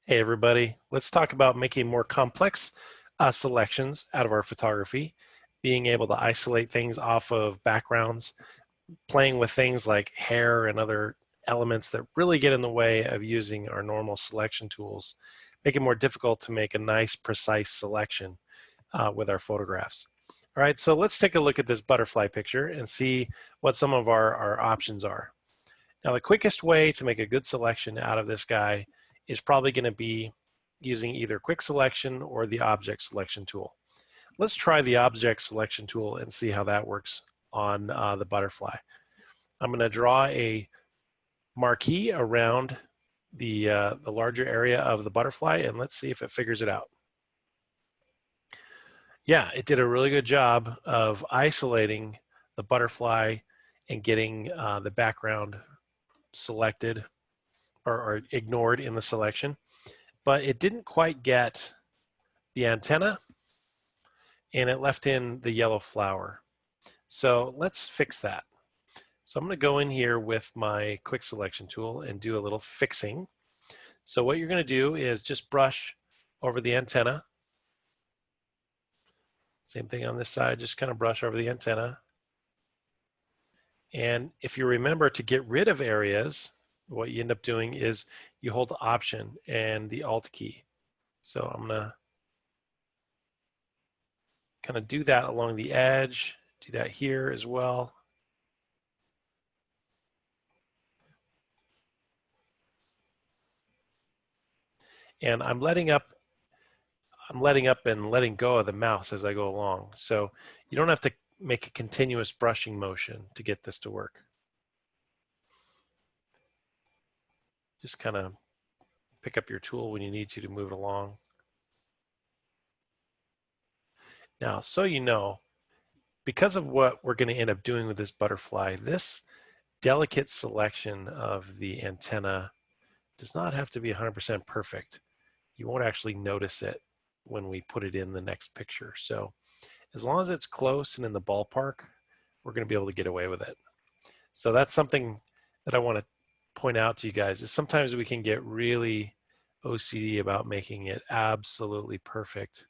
Hey everybody, let's talk about making more complex selections out of our photography, being able to isolate things off of backgrounds, playing with things like hair and other elements that really get in the way of using our normal selection tools, make it more difficult to make a nice, precise selection with our photographs. All right, so let's take a look at this butterfly picture and see what some of our options are. Now, the quickest way to make a good selection out of this guy is probably going to be using either quick selection or the object selection tool. Let's try the object selection tool and see how that works on the butterfly. I'm going to draw a marquee around the larger area of the butterfly, and let's see if it figures it out. Yeah, it did a really good job of isolating the butterfly and getting the background selected or ignored in the selection, but it didn't quite get the antenna and it left in the yellow flower. So let's fix that. So I'm going to go in here with my quick selection tool and do a little fixing. So what you're going to do is just brush over the antenna. Same thing on this side, just kind of brush over the antenna. And if you remember to get rid of areas, what you end up doing is you hold Option and the Alt key. So I'm going to kind of do that along the edge, do that here as well. And I'm letting up and letting go of the mouse as I go along. So you don't have to make a continuous brushing motion to get this to work. Just kind of pick up your tool when you need to move it along. Now, so you know, because of what we're going to end up doing with this butterfly, this delicate selection of the antenna does not have to be 100% perfect. You won't actually notice it when we put it in the next picture. So as long as it's close and in the ballpark, we're going to be able to get away with it. So that's something that I want to point out to you guys is sometimes we can get really OCD about making it absolutely perfect.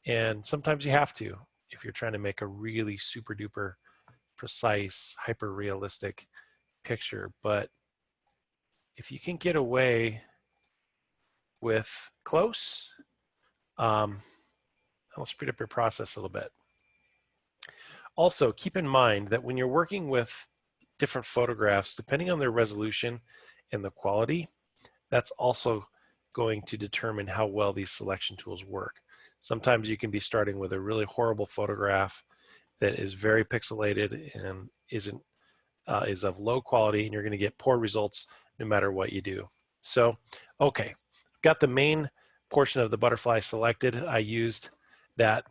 And sometimes you have to if you're trying to make a really super duper precise, hyper realistic picture. But if you can get away with close, that'll speed up your process a little bit. Also, keep in mind that when you're working with different photographs, depending on their resolution and the quality, that's also going to determine how well these selection tools work. Sometimes you can be starting with a really horrible photograph that is very pixelated and is of low quality, and you're going to get poor results no matter what you do. So, okay, I've got the main portion of the butterfly selected. I used that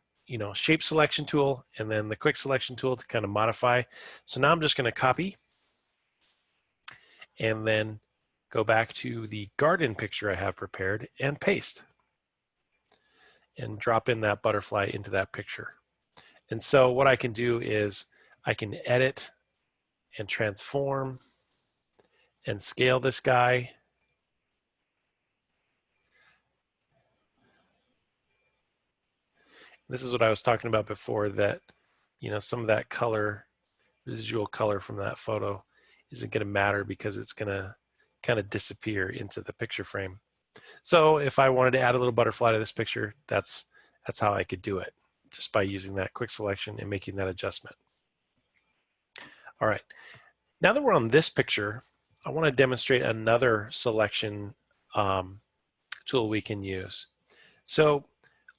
shape selection tool and then the quick selection tool to kind of modify. So now I'm just going to copy and then go back to the garden picture I have prepared and paste and drop in that butterfly into that picture. And so what I can do is I can edit and transform and scale this guy. This is what I was talking about before, that some of that color, residual color from that photo isn't going to matter because it's going to kind of disappear into the picture frame. So if I wanted to add a little butterfly to this picture, that's how I could do it, just by using that quick selection and making that adjustment. All right, now that we're on this picture, I want to demonstrate another selection tool we can use. So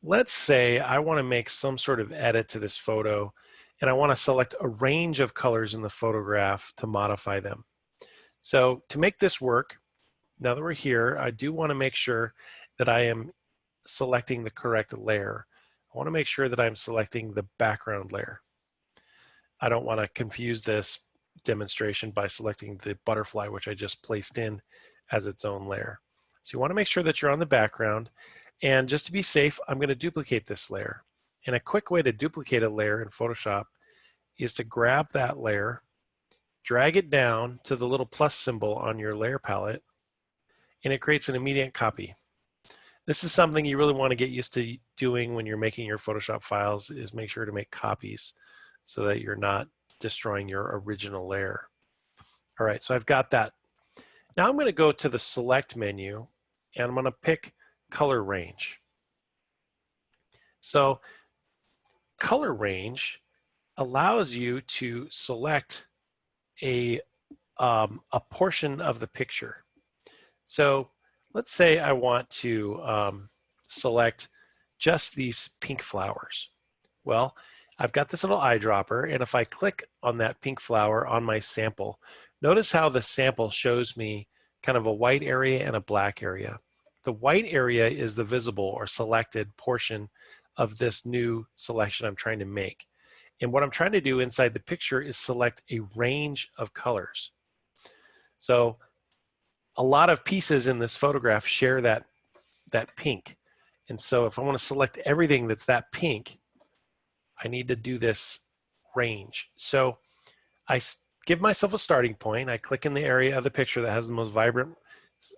let's say I want to make some sort of edit to this photo and I want to select a range of colors in the photograph to modify them. So to make this work, now that we're here, I do want to make sure that I am selecting the correct layer. I want to make sure that I'm selecting the background layer. I don't want to confuse this demonstration by selecting the butterfly, which I just placed in as its own layer. So you want to make sure that you're on the background. And just to be safe, I'm going to duplicate this layer. And a quick way to duplicate a layer in Photoshop is to grab that layer, drag it down to the little plus symbol on your layer palette, and it creates an immediate copy. This is something you really want to get used to doing when you're making your Photoshop files, is make sure to make copies so that you're not destroying your original layer. All right, so I've got that. Now I'm going to go to the select menu and I'm going to pick color range. So color range allows you to select a portion of the picture. So let's say I want to select just these pink flowers. Well, I've got this little eyedropper, and if I click on that pink flower on my sample, notice how the sample shows me kind of a white area and a black area. The white area is the visible or selected portion of this new selection I'm trying to make. And what I'm trying to do inside the picture is select a range of colors. So a lot of pieces in this photograph share that pink. And so if I want to select everything that's that pink, I need to do this range. So I give myself a starting point. I click in the area of the picture that has the most vibrant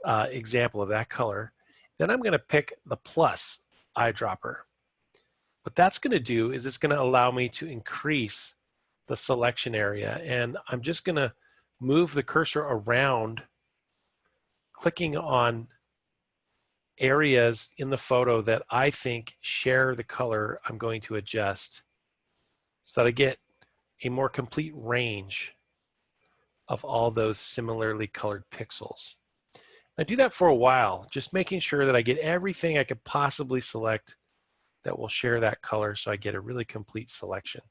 example of that color. Then I'm going to pick the plus eyedropper. What that's going to do is it's going to allow me to increase the selection area. And I'm just going to move the cursor around, clicking on areas in the photo that I think share the color I'm going to adjust so that I get a more complete range of all those similarly colored pixels. I do that for a while, just making sure that I get everything I could possibly select that will share that color so I get a really complete selection.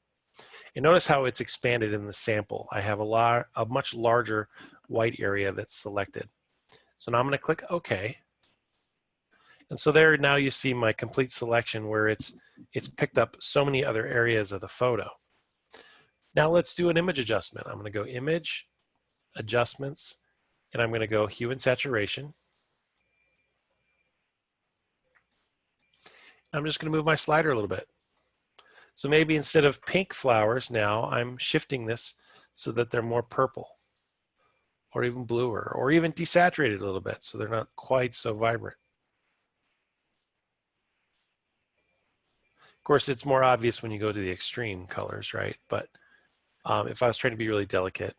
And notice how it's expanded in the sample. I have a much larger white area that's selected. So now I'm going to click OK. And so there now you see my complete selection where it's picked up so many other areas of the photo. Now let's do an image adjustment. I'm going to go Image, Adjustments, and I'm going to go Hue and Saturation. I'm just going to move my slider a little bit. So maybe instead of pink flowers now, I'm shifting this so that they're more purple or even bluer or even desaturated a little bit so they're not quite so vibrant. Of course, it's more obvious when you go to the extreme colors, right? But if I was trying to be really delicate,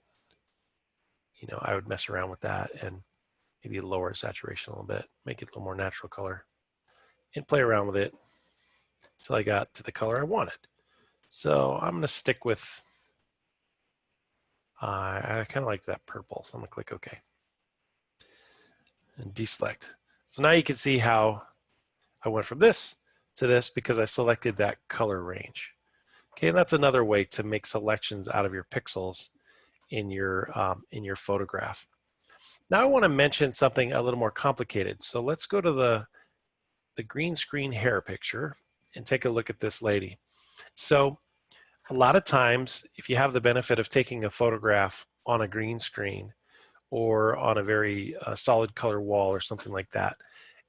you know, I would mess around with that and maybe lower saturation a little bit, make it a little more natural color, and play around with it until I got to the color I wanted. So I'm going to stick with, I kind of like that purple, so I'm going to click OK and deselect. So now you can see how I went from this to this because I selected that color range. Okay, and that's another way to make selections out of your pixels in your photograph. Now I want to mention something a little more complicated. So let's go to the green screen hair picture and take a look at this lady. So a lot of times, if you have the benefit of taking a photograph on a green screen or on a very solid color wall or something like that,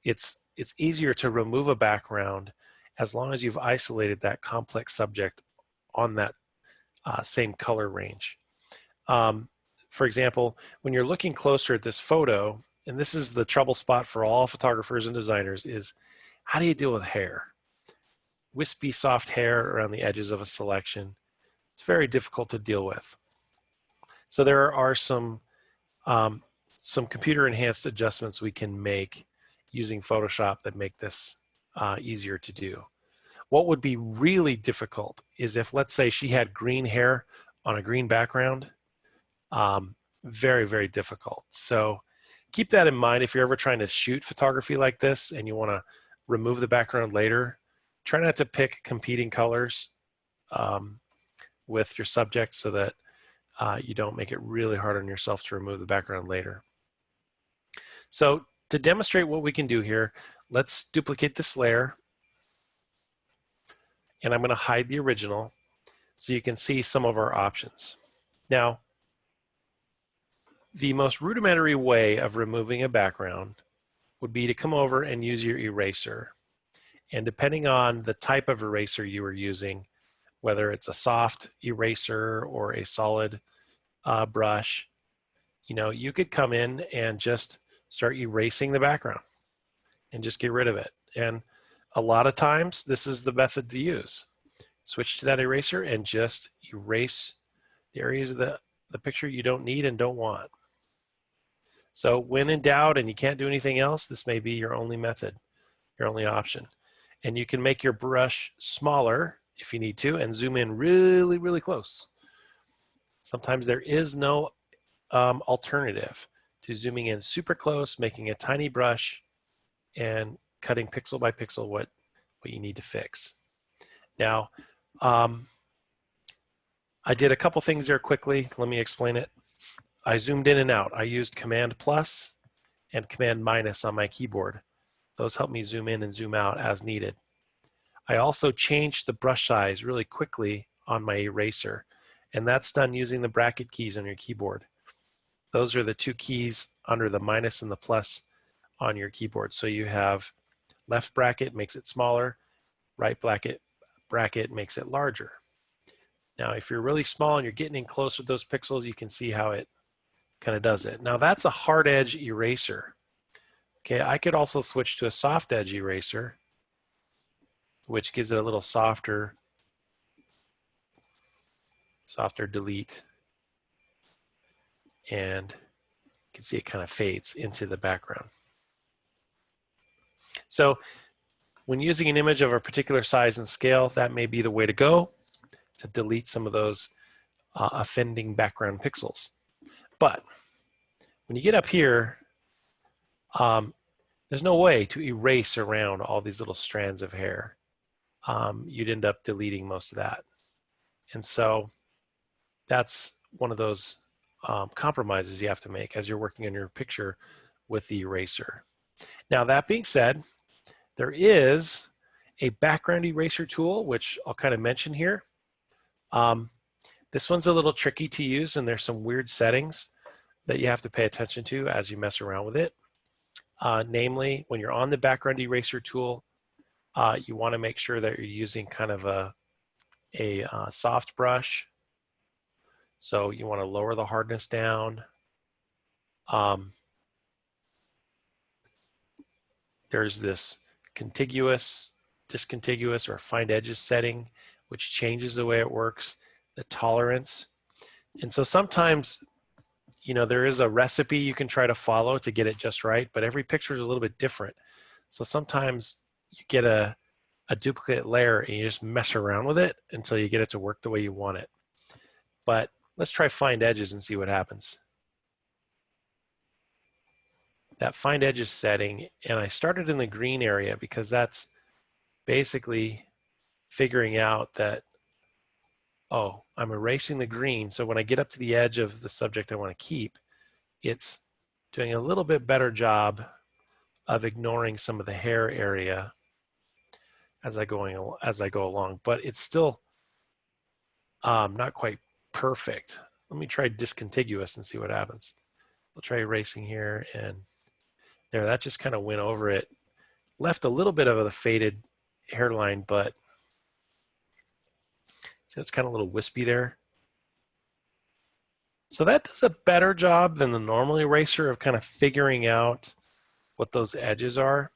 it's easier to remove a background as long as you've isolated that complex subject on that same color range. For example, when you're looking closer at this photo, and this is the trouble spot for all photographers and designers, is how do you deal with hair? Wispy, soft hair around the edges of a selection. It's very difficult to deal with. So there are some computer enhanced adjustments we can make using Photoshop that make this easier to do. What would be really difficult is if, let's say, she had green hair on a green background. Very, very difficult. So keep that in mind if you're ever trying to shoot photography like this and you want to remove the background later. Try not to pick competing colors with your subject so that you don't make it really hard on yourself to remove the background later. So to demonstrate what we can do here, let's duplicate this layer. And I'm going to hide the original so you can see some of our options. Now, the most rudimentary way of removing a background would be to come over and use your eraser. And depending on the type of eraser you are using, whether it's a soft eraser or a solid brush, you know, you could come in and just start erasing the background and just get rid of it. And a lot of times, this is the method to use. Switch to that eraser and just erase the areas of the picture you don't need and don't want. So when in doubt and you can't do anything else, this may be your only method, your only option. And you can make your brush smaller if you need to and zoom in really, really close. Sometimes there is no alternative to zooming in super close, making a tiny brush, and cutting pixel by pixel what you need to fix. Now, I did a couple things there quickly. Let me explain it. I zoomed in and out. I used Command plus and Command minus on my keyboard. Those help me zoom in and zoom out as needed. I also changed the brush size really quickly on my eraser, and that's done using the bracket keys on your keyboard. Those are the two keys under the minus and the plus on your keyboard. So you have left bracket makes it smaller, right bracket makes it larger. Now, if you're really small and you're getting in close with those pixels, you can see how it kind of does it. Now, that's a hard edge eraser. Okay, I could also switch to a soft edge eraser, which gives it a little softer delete. And you can see it kind of fades into the background. So when using an image of a particular size and scale, that may be the way to go to delete some of those offending background pixels. But when you get up here, there's no way to erase around all these little strands of hair. You'd end up deleting most of that. And so that's one of those compromises you have to make as you're working on your picture with the eraser. Now, that being said, there is a background eraser tool, which I'll kind of mention here. This one's a little tricky to use, and there's some weird settings that you have to pay attention to as you mess around with it. Namely, when you're on the background eraser tool, you want to make sure that you're using kind of a soft brush. So you want to lower the hardness down. There's this contiguous, discontiguous, or find edges setting, which changes the way it works, the tolerance. And so sometimes, you know, there is a recipe you can try to follow to get it just right, but every picture is a little bit different. So sometimes you get a duplicate layer and you just mess around with it until you get it to work the way you want it. But let's try find edges and see what happens. That find edges setting, and I started in the green area because that's basically figuring out that, oh, I'm erasing the green. So when I get up to the edge of the subject I want to keep, it's doing a little bit better job of ignoring some of the hair area as I go along, but it's still not quite perfect. Let me try discontiguous and see what happens. We'll try erasing here, and there, that just kind of went over it. Left a little bit of a faded hairline, but so it's kind of a little wispy there. So that does a better job than the normal eraser of kind of figuring out what those edges are.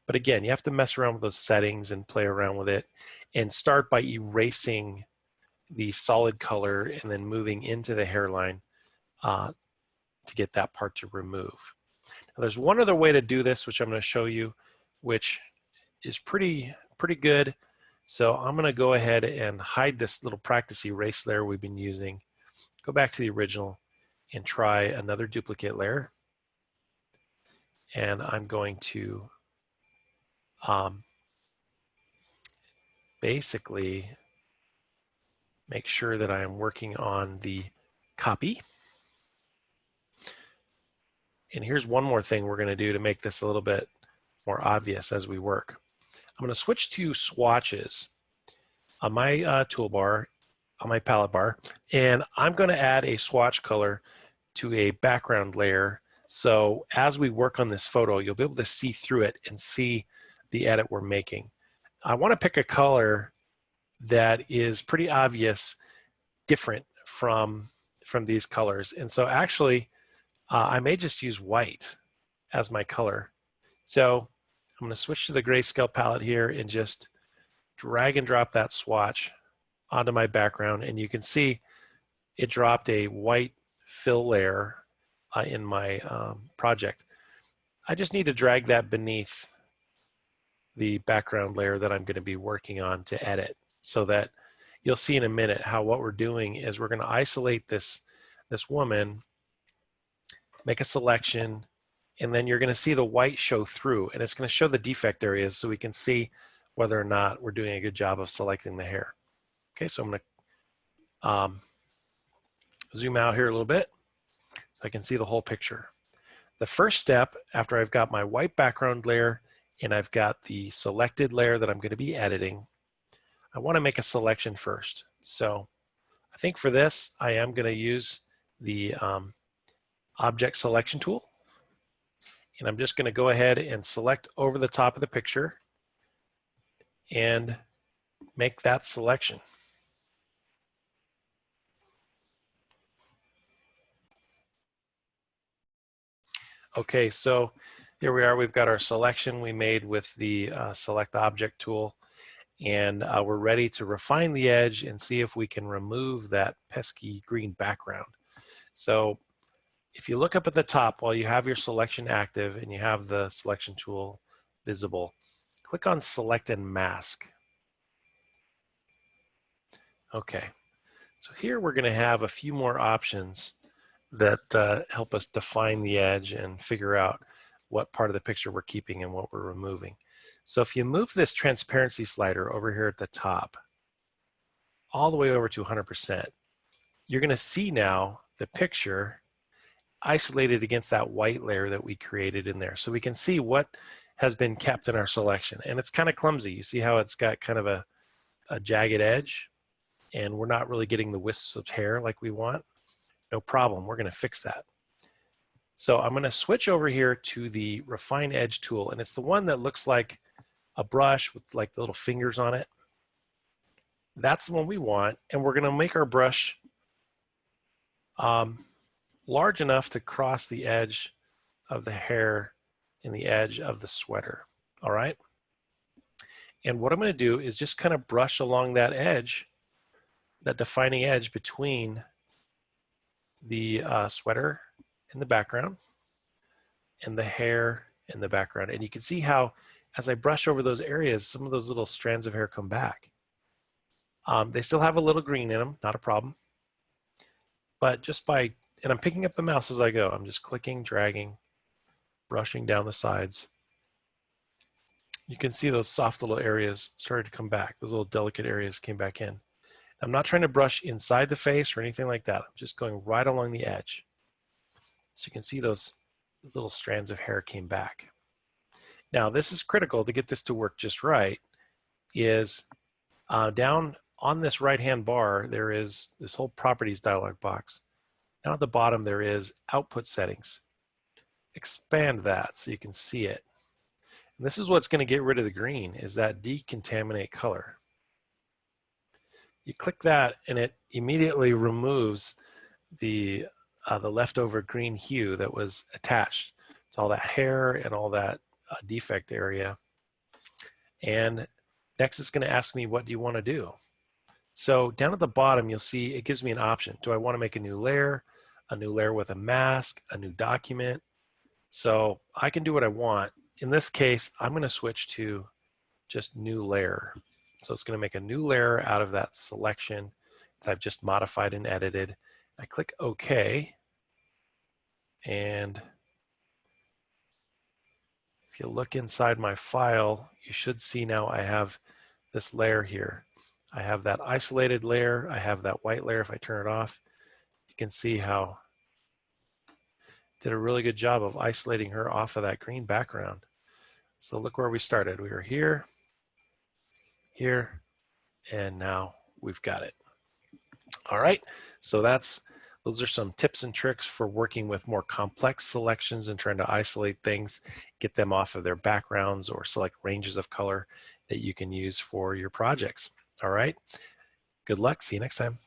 But again, you have to mess around with those settings and play around with it and start by erasing the solid color and then moving into the hairline to get that part to remove. Now, there's one other way to do this, which I'm going to show you, which is pretty good. So I'm going to go ahead and hide this little practice erase layer we've been using. Go back to the original and try another duplicate layer. And I'm going to basically make sure that I am working on the copy. And here's one more thing we're going to do to make this a little bit more obvious as we work. I'm going to switch to swatches on my toolbar, on my palette bar, and I'm going to add a swatch color to a background layer. So as we work on this photo, you'll be able to see through it and see the edit we're making. I want to pick a color that is pretty obvious, different from these colors. And so actually, I may just use white as my color. So I'm going to switch to the grayscale palette here and just drag and drop that swatch onto my background, and you can see it dropped a white fill layer in my project. I just need to drag that beneath the background layer that I'm going to be working on to edit, so that you'll see in a minute how what we're doing is we're going to isolate this woman, make a selection, and then you're going to see the white show through, and it's going to show the defect areas so we can see whether or not we're doing a good job of selecting the hair. Okay, so I'm going to zoom out here a little bit so I can see the whole picture. The first step, after I've got my white background layer and I've got the selected layer that I'm going to be editing, I want to make a selection first. So I think for this, I am going to use the object selection tool. And I'm just going to go ahead and select over the top of the picture and make that selection. Okay, so here we are. We've got our selection we made with the select object tool, and we're ready to refine the edge and see if we can remove that pesky green background. So if you look up at the top while you have your selection active and you have the selection tool visible, click on select and mask. Okay, so here we're going to have a few more options that help us define the edge and figure out what part of the picture we're keeping and what we're removing. So if you move this transparency slider over here at the top, all the way over to 100%, you're going to see now the picture isolated against that white layer that we created in there. So we can see what has been kept in our selection. And it's kind of clumsy. You see how it's got kind of a jagged edge, and we're not really getting the wisps of hair like we want. No problem, we're going to fix that. So I'm going to switch over here to the Refine Edge tool, and it's the one that looks like a brush with like the little fingers on it. That's the one we want, and we're going to make our brush large enough to cross the edge of the hair and the edge of the sweater. All right. And what I'm going to do is just kind of brush along that edge, that defining edge between the sweater in the background and the hair in the background. And you can see how as I brush over those areas, some of those little strands of hair come back. They still have a little green in them, not a problem. But just by, and I'm picking up the mouse as I go, I'm just clicking, dragging, brushing down the sides. You can see those soft little areas started to come back. Those little delicate areas came back in. I'm not trying to brush inside the face or anything like that. I'm just going right along the edge. So you can see those little strands of hair came back. Now this is critical to get this to work just right, is down on this right-hand bar, there is this whole properties dialog box. Down at the bottom, there is output settings. Expand that so you can see it. And this is what's going to get rid of the green, is that decontaminate color. You click that and it immediately removes the leftover green hue that was attached to all that hair and all that defect area. And next it's going to ask me, what do you want to do? So down at the bottom, you'll see it gives me an option. Do I want to make a new layer with a mask, a new document? So I can do what I want. In this case, I'm going to switch to just new layer. So it's going to make a new layer out of that selection that I've just modified and edited. I click OK. And if you look inside my file, you should see now I have this layer here. I have that isolated layer. I have that white layer. If I turn it off, you can see how did a really good job of isolating her off of that green background. So look where we started. We were here, here, and now we've got it. All right, so those are some tips and tricks for working with more complex selections and trying to isolate things, get them off of their backgrounds, or select ranges of color that you can use for your projects. All right, good luck. See you next time.